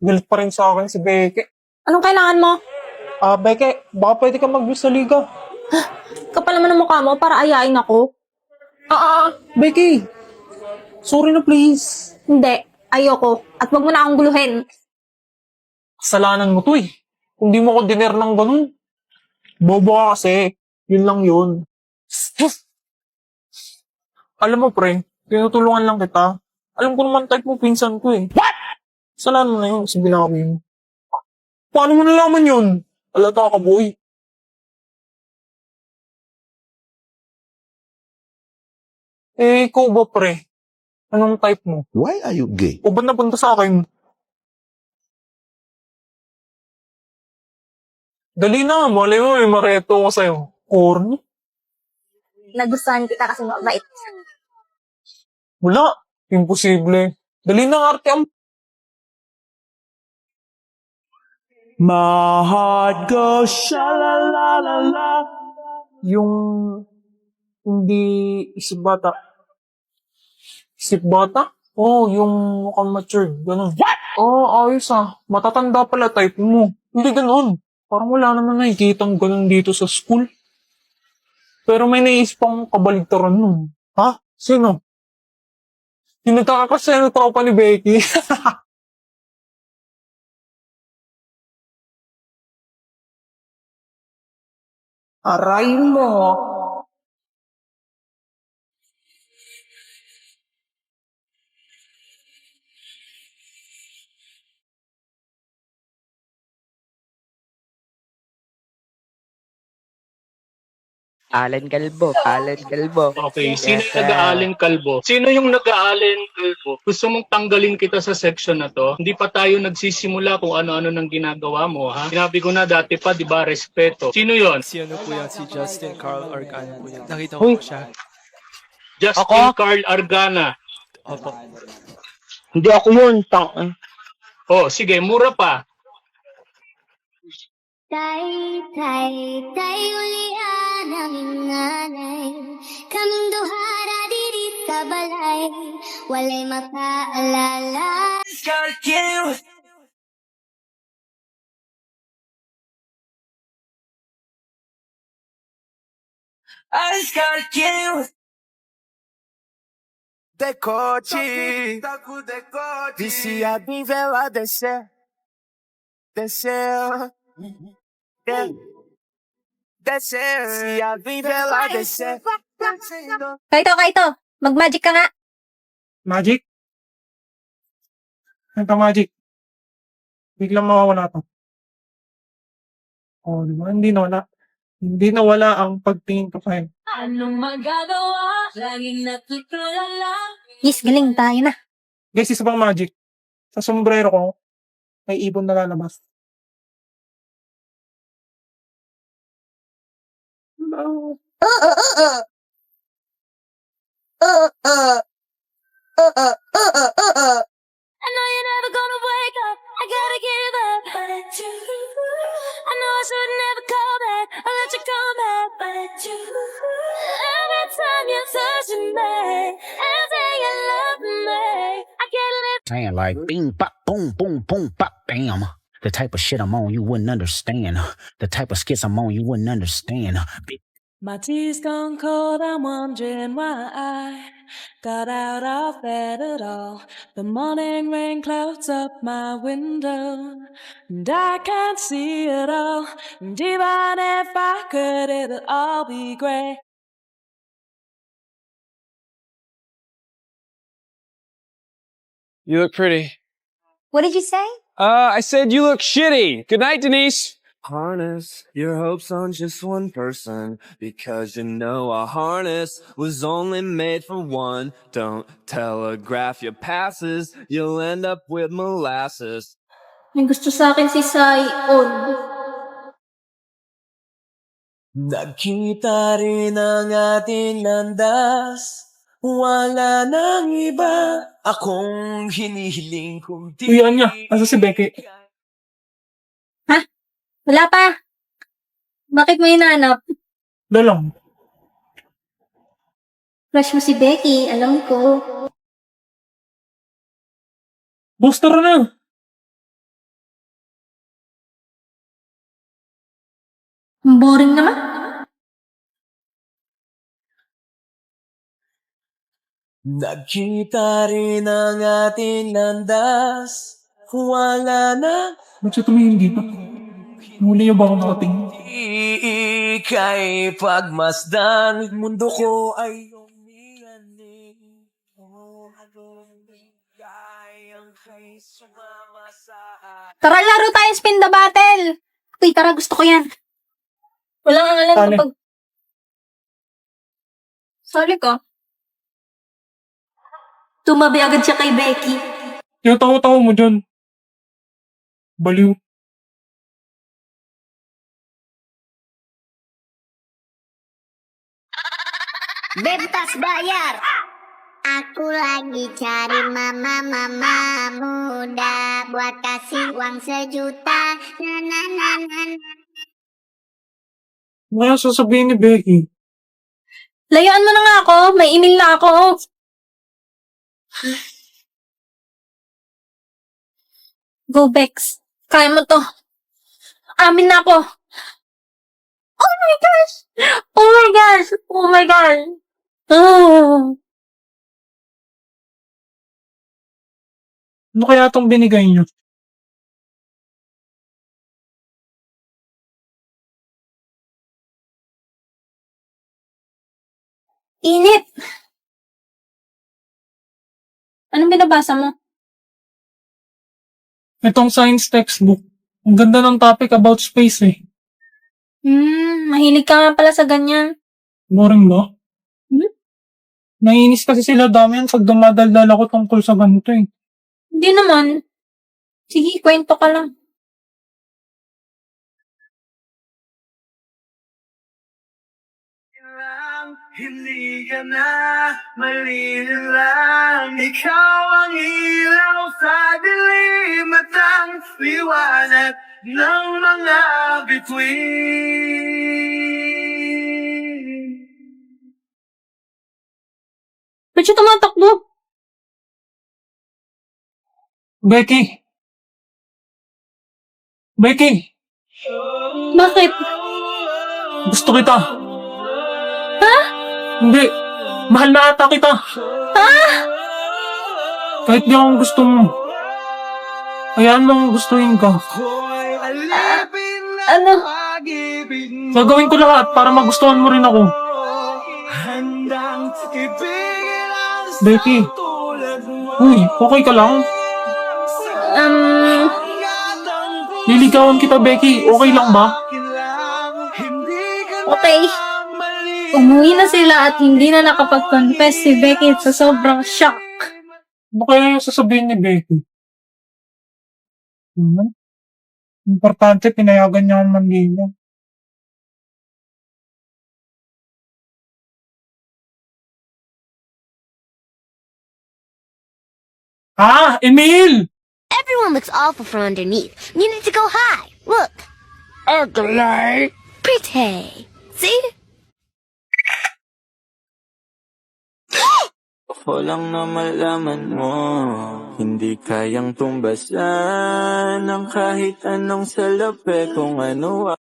Galit pa rin sa akin si Beke. Anong kailangan mo? Beke, baka pwede ka mag-miss sa liga. Kapal naman ang mukha mo para ayain ako. Beke, sorry na please. Hindi, ayoko. At wag mo na akong guluhin. Kasalanan mo to eh. Kung di mo ko diner ng ganun. Bobo ka kasi. Yun lang yun. Alam mo pre, tinutulungan lang kita. Alam ko naman type mo pinsan ko eh. What? Kasalanan mo na yun kasi binawi mo. Paano mo nalaman yun? Alata ka boy. Ikaw ba pre? Anong type mo? Why are you gay? O ba't napunta sa akin? Dali na, malay mo may mareto ko sa'yo. Corny? Nagustuhan kita kasi mabait. Wala. Imposible. Dali na, arte ang... My heart goes sha-la-la-la-la. Yung... Hindi... Isip bata. Isip bata? Oo, yung mukhang matured. Ganun. What? Oo, ayos ah. Matatanda pala type mo. Hindi ganun. Parang wala naman nakikitang ganun dito sa school. Pero may naisip akong kabaligtaran nun. Ha? Sino? Yung nagkakakasya na tropa ni Becky. Aray mo. Alan Calvo, Alan Calvo. Okay, sino yung Yes, nag-aaling kalbo? Sino yung nag-aaling kalbo? Gusto mong tanggalin kita sa section na to? Hindi pa tayo nagsisimula kung ano-ano nang ginagawa mo, ha? Sinabi ko na dati pa, di ba, respeto. Sino yon? Si ano po yan, si Justin Carl Arcana po yan. Nakita ko po siya. Justin Carl Argana. Opo. Hindi ako yun, Oh, sige, mura pa. Tay, tay, tay, ulian ang inganay. Kaming duhara diri sa balay. Walay makaalala. Decote, viciado em vela descer, descer, descer, viciado em vela descer. Kaito, mag-magic ka nga. Magic? Ano ka magic? Biglang mawawala to. Oh, di ba? Hindi nawala ang pagtingin ko sa'yo. Anong magagawa? Laging natutulala. Yes, galing tayo na. Guys, isa pang magic. Sa sombrero ko, may ibon na lalabas. Hello. I know you're never gonna wake up. I gotta give up. But I do. I know I should never call back. I'll let you come back. But I do. Every time you're touching me and say you love me, I can't live. Saying like bing bop boom boom boom bop bam. The type of shit I'm on you wouldn't understand. The type of skits I'm on you wouldn't understand. My tea's gone cold, I'm wondering why I got out of bed at all. The morning rain clouds up my window, and I can't see it all. And even if I could, it'll all be great. You look pretty. What did you say? I said you look shitty. Good night, Denise. Harness your hopes on just one person, because you know a harness was only made for one. Don't telegraph your passes, you'll end up with molasses. May gusto sa akin si Sai-on. Nagkita rin ang ating landas, wala nang iba akong hinihiling kung di. Uyan niya. Asa si Becky? Wala pa. Bakit mo hinanap? Lalang. Crush mo si Becky, alam ko. Booster na. Boring naman. Nagkita rin ang ating landas. Wala na. Ba't siya tumingin dito? Huli niyo ba akong nakatingin? Ika'y pagmasdan. Mundo ko ay umiyanig. Gayang kay sumama sa Tara, laro tayo spin the battle. Uy, tara, gusto ko yan. Walang angalan Sali. kapag... Sorry ka. Tumabi agad siya kay Becky. Yung tawa-tawa mo dyan. Baliw. Bebas bayar. Aku lagi cari mama muda buat kasih uang 1 juta. Na na na na na. Ano kaya sasabihin ni Becky? Layuan mo na nga ako. May email na ako. Go, Bex. Kaya mo to. Amin na ako. Oh my gosh! Oh my gosh! Oh my gosh! Oh. Ano kaya itong binigay niyo? Init! Anong binabasa mo? Itong science textbook. Ang ganda ng topic about space eh. Mahilig ka nga pala sa ganyan. Boring ba? Hmm? Naiinis kasi sila dami yan pag dumadaldal ako tungkol sa ganito eh. Hindi naman. Sige, kwento ka lang. Hindi ka na malililang. Ikaw ang ilaw sa dilim at ang liwanag ng mga bituin. Ba't siya tumatakbo? Becky! Becky! Bakit? Gusto kita! Ha? Hindi! Mahal na ata kita! Ha? Kahit di akong gusto mo. Hayaan mong gustuhin ka. Ano? Gagawin ko lahat para magustuhan mo rin ako. Becky! Uy, okay ka lang? Liligawan kita, Becky. Okay lang ba? Okay. Umuwi na sila at hindi na nakapag-confess si Becky sa sobrang shock. Ano kaya yung sasabihin ni Becky? Importante, pinayagan niya akong manligaw. Ah! Emil! Everyone looks awful from underneath. You need to go high. Look. Ugly! Pretty. See? Ako lang na malaman mo, hindi kayang tumbasan ng kahit anong salapi kung ano.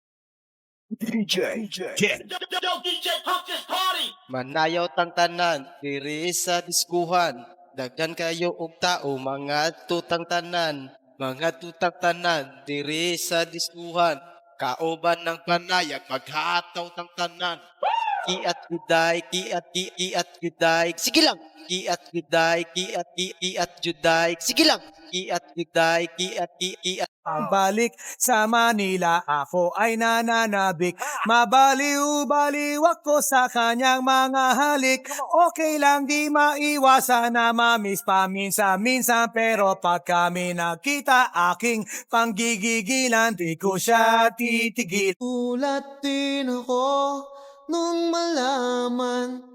Manayaw tang tanan, diri sa diskuhan. Daghan kayo og tao, mga tutang tanan. Mga tutang tanan, diri sa diskuhan. Kaoban ng panayag, maghataw tang tanan. Kiat juday, kiat juday. Sige lang. Kiat juday, kiat juday. Sige lang. Kiat juday, kiat. Balik sa Manila, ako ay nananabik. Mabaliw-baliw ako sa kanyang mga halik. Okay lang di maiwasan na mamiss paminsan-minsan. Pero pag kami nakita, aking panggigigilan, di ko siya titigil. Ulat din ako nung malaman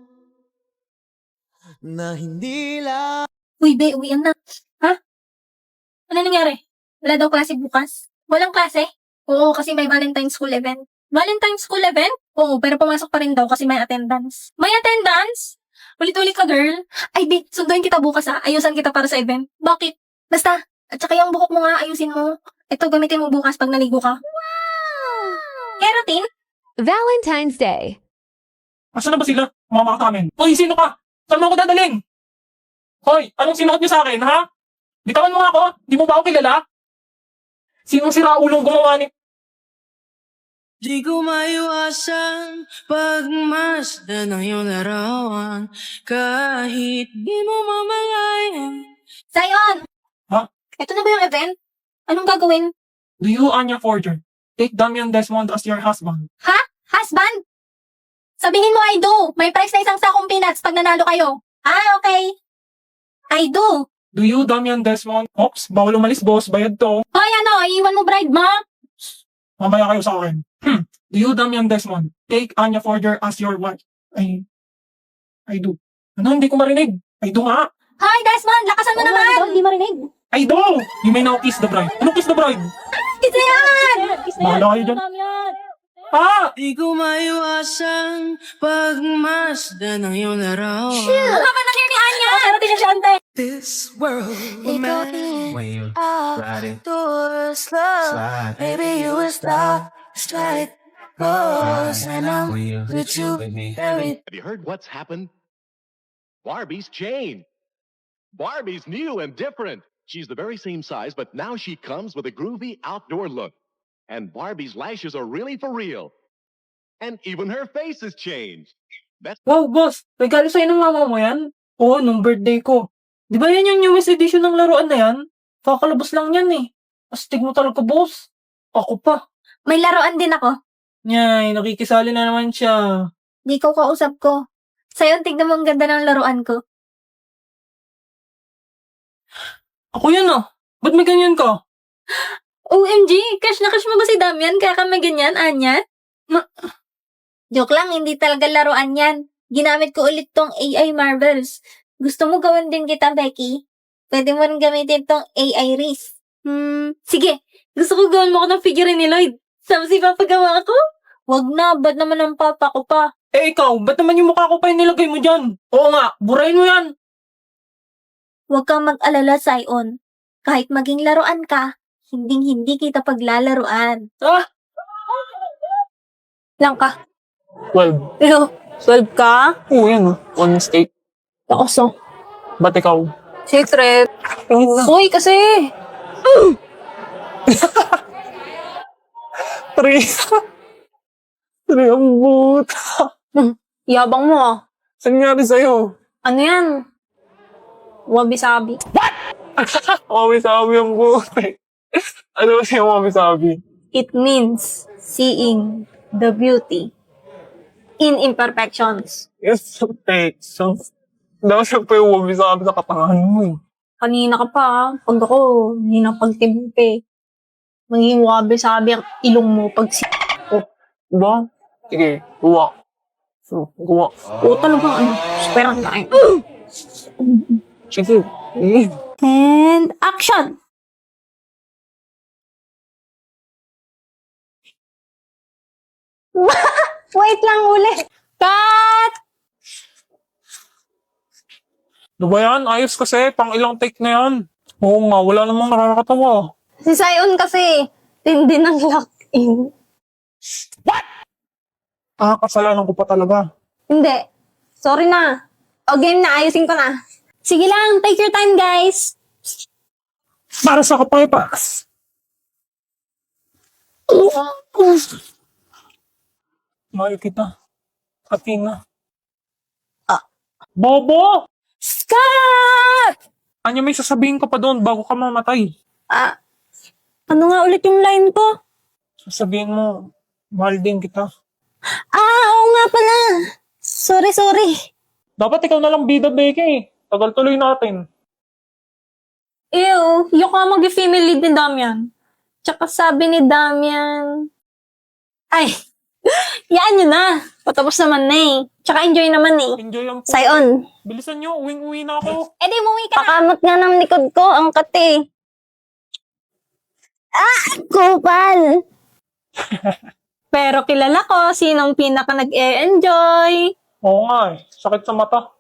na hindi lang. Uy, be, uwian na. Ha? Ano nangyari? Wala daw klase bukas? Walang klase? Oo, kasi may Valentine's School event. Valentine's School event? Oo, pero pumasok pa rin daw kasi may attendance. May attendance? Ulit-ulit ka, girl. Ay, be, sunduin kita bukas ha. Ayusan kita para sa event. Bakit? Basta, at saka yung buhok mo nga, ayusin mo. Ito, gamitin mo bukas pag naligo ka. Wow! Keratin? Valentine's Day. Asa na ba sila? Mga amin. Hoy, sino ka? Saan mo ako dadaling? Hoy, anong sinuot niyo sa akin, ha? Bitawan mo nga ako. Di mo ba ako kilala? Sinong siraulong gumawa ni... Di ko maiwasan pagmasdan ng iyong larawan kahit di mo mamalayan. Zion! Ha? Ito na ba yung event? Anong gagawin? Do you, Anya Forger, take Damian Desmond as your husband? Ha? Husband? Sabihin mo I do. May price na isang sakong peanuts pag nanalo kayo. Ah, okay. I do. Do you, Damian Desmond? Oops, bawal umalis, boss. Bayad to. Hoy, ano? Iiwan mo bride mo? Mamaya kayo sa akin. Do you, Damian Desmond, take Anya Forger as your wife? I do. Ano, hindi ko marinig. I do nga. Hoy, Desmond! Lakasan mo naman! Hindi marinig. I do! You may now kiss the bride. Ano kiss the bride? Isa yan! Bahala kayo dyan. Ah! Di ko maiwasan pagmasdan ng iyong larawan. Ano ba nangyari ni Anya? Narating yung syante. This world will mend. When you ride it, Doors love. slide. Maybe you will stop. Strike pose. And I'm When you with you. with me. Buried. Have you heard what's happened? Barbie's changed. Barbie's new and different. She's the very same size, but now she comes with a groovy outdoor look. And Barbie's lashes are really for real. And even her face has changed. That's Wow, boss. Regalo sa'yo ng mama mo yan? Oo, nung birthday ko. Di ba yan yung newest edition ng laruan na yan? Kakalabas lang yan eh. Astig mo talaga, boss. Ako pa. May laruan din ako. Nyay, nakikisali na naman siya. Di ko kausap ko. Sa'yo, tignan mo ang ganda ng laruan ko. Ako yan ah. Ba't may ganyan ka? OMG! Cash na cash mo ba si Damian kaya ka may ganyan, Anya? Joke lang, hindi talaga laruan yan. Ginamit ko ulit tong AI Marvels. Gusto mo gawin din kita, Becky? Pwede mo rin gamitin tong AI Reese. Sige. Gusto ko gawin mo ako ng figure ni Lloyd. Sama si papagawa ko? Wag na, ba't naman ang papa ko pa? Eh ikaw, ba't naman yung mukha ko pa yung nilagay mo dyan? Oo nga, burahin mo yan. Huwag kang mag-alala, Zion. Kahit maging laruan ka, hindi kita paglalaruan. Ah? Lang ka. 12. Ikaw, 12 ka? Oo, yan ah. One mistake. Takoso. Ba't ikaw? Secret. Tingin na. Uy, kasi. Three. Three ang boot. Yabang mo ah. Saan nangyari sa'yo? Ano yan? Wabi-sabi. Wabi-sabi ang boot. Ano ba siya wabi-sabi? It means seeing the beauty in imperfections. Yes, take. So, daw siya pa yung wabi-sabi sa katangahan mo eh. Kanina ka pa ah. Pag ako, hindi na pagtimpe. Maging wabi-sabi ang ilong mo pag ko. Diba? Sige, gawa. So, gawa. Oo talaga, ano, superan tayo. Sige. Eh. And action! Wait lang ulit. Cut! Diba yan? Ayos kasi. Pang ilang take na yan. Oo nga, wala namang nakakatawa. Si Zion kasi, tindi ng lock-in. Ah, kasalanan ko pa talaga. Hindi. Sorry na. O game na, ayusin ko na. Sige lang, take your time guys. Para sa kapaypas. Mahal kita. Athena. Bobo! Scott! Anya, may sasabihin ka pa doon bago ka mamatay. Ano nga ulit yung line ko? Sasabihin mo, mahal din kita. Oo nga pala. Sorry. Dapat ikaw na lang bida, Becky. Tagal tuloy natin. Ew, yung ka mag-female lead ni Damian. Tsaka sabi ni Damian... Ay, yaan nyo na. Patapos naman na eh. Tsaka enjoy naman eh. Enjoy ang Zion. Bilisan nyo, uwing-uwi na ako. Eh di umuwi ka. Pakamot nga ng likod ko, ang kate. Kupal. Pero kilala ko sinong pinaka nag-e-enjoy. Oo nga eh, sakit sa mata.